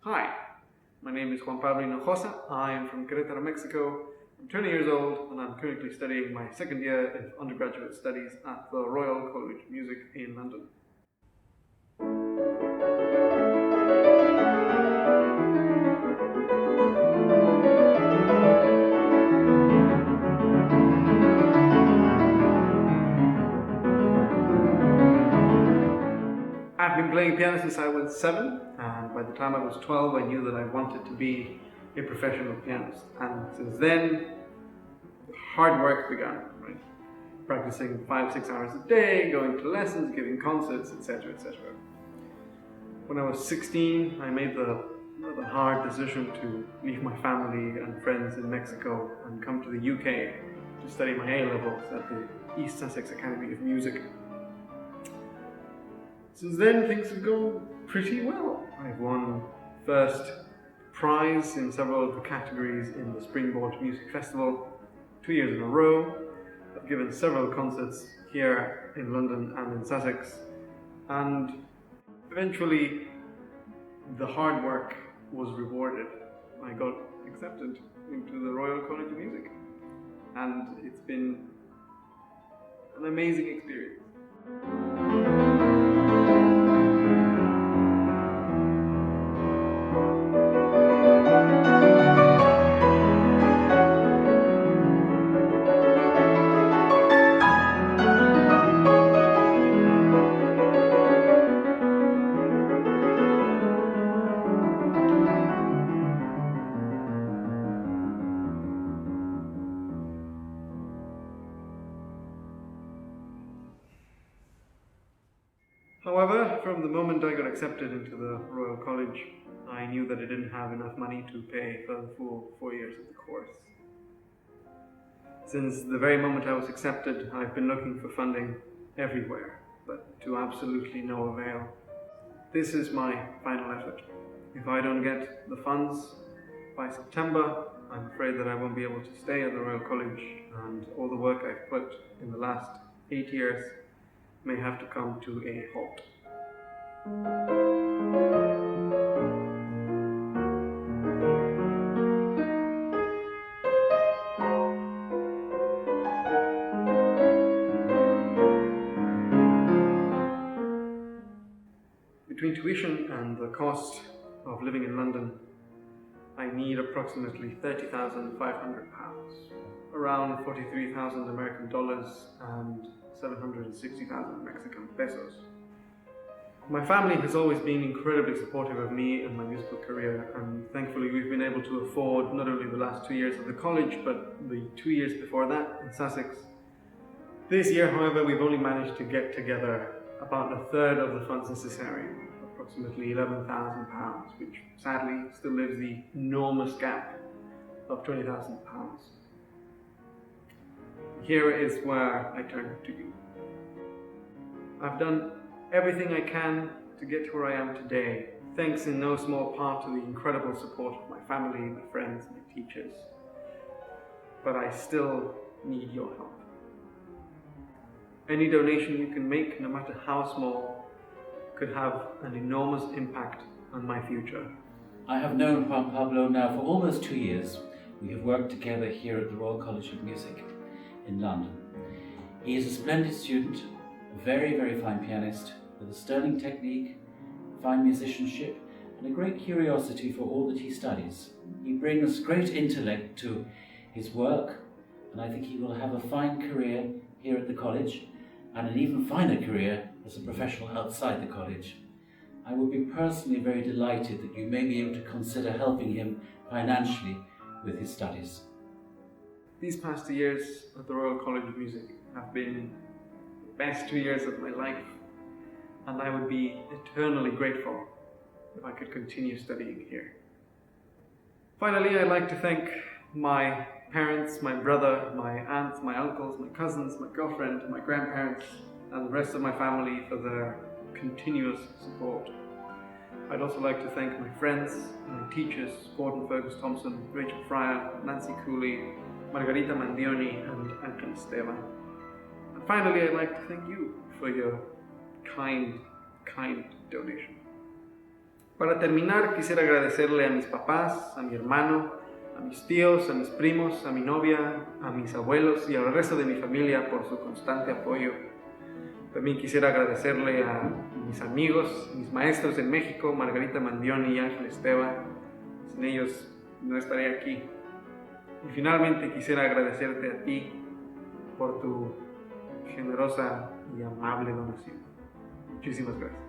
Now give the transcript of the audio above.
Hi, my name is Juan Pablo Hinojosa. I am from Querétaro, Mexico. I'm 20 years old and I'm currently studying my second year of undergraduate studies at the Royal College of Music in London. I've been playing piano since I was 7, and by the time I was 12 I knew that I wanted to be a professional pianist. And since then, hard work began, right? Practicing 5-6 hours a day, going to lessons, giving concerts, etc., etc. When I was 16, I made the hard decision to leave my family and friends in Mexico and come to the UK to study my A-levels at the East Sussex Academy of Music. Since then, things have gone pretty well. I've won first prize in several of the categories in the Springboard Music Festival 2 years in a row. I've given several concerts here in London and in Sussex, and eventually the hard work was rewarded. I got accepted into the Royal College of Music, and it's been an amazing experience. However, from the moment I got accepted into the Royal College, I knew that I didn't have enough money to pay for the full 4 years of the course. Since the very moment I was accepted, I've been looking for funding everywhere, but to absolutely no avail. This is my final effort. If I don't get the funds by September, I'm afraid that I won't be able to stay at the Royal College, and all the work I've put in the last 8 years may have to come to a halt. Between tuition and the cost of living in London, I need approximately £30,500, around 43,000 American dollars and 760,000 Mexican pesos. My family has always been incredibly supportive of me and my musical career, and thankfully we've been able to afford not only the last 2 years of the college, but the 2 years before that in Sussex. This year, however, we've only managed to get together about a third of the funds necessary, approximately £11,000, which sadly still leaves the enormous gap of £20,000. Here is where I turn to you. I've done everything I can to get to where I am today, thanks in no small part to the incredible support of my family, my friends, my teachers. But I still need your help. Any donation you can make, no matter how small, could have an enormous impact on my future. I have known Juan Pablo now for almost 2 years. We have worked together here at the Royal College of Music in London. He is a splendid student, a very, very fine pianist, with a sterling technique, fine musicianship, and a great curiosity for all that he studies. He brings great intellect to his work, and I think he will have a fine career here at the college, and an even finer career as a professional outside the college. I would be personally very delighted that you may be able to consider helping him financially with his studies. These past 2 years at the Royal College of Music have been the best 2 years of my life, and I would be eternally grateful if I could continue studying here. Finally, I'd like to thank my parents, my brother, my aunts, my uncles, my cousins, my girlfriend, my grandparents, and the rest of my family for their continuous support. I'd also like to thank my friends, my teachers, Gordon Fergus Thompson, Rachel Fryer, Nancy Cooley, Margarita Mandioni, and Anthony Esteban. And finally, I'd like to thank you for your kind donation. Bye. Para terminar, quisiera agradecerle a mis papás, a mi hermano, a mis tíos, a mis primos, a mi novia, a mis abuelos y al resto de mi familia por su constante apoyo. También quisiera agradecerle a mis amigos, mis maestros en México, Margarita Mandioni y Ángel Esteva. Sin ellos no estaría aquí. Y finalmente quisiera agradecerte a ti por tu generosa y amable donación. Muchísimas gracias.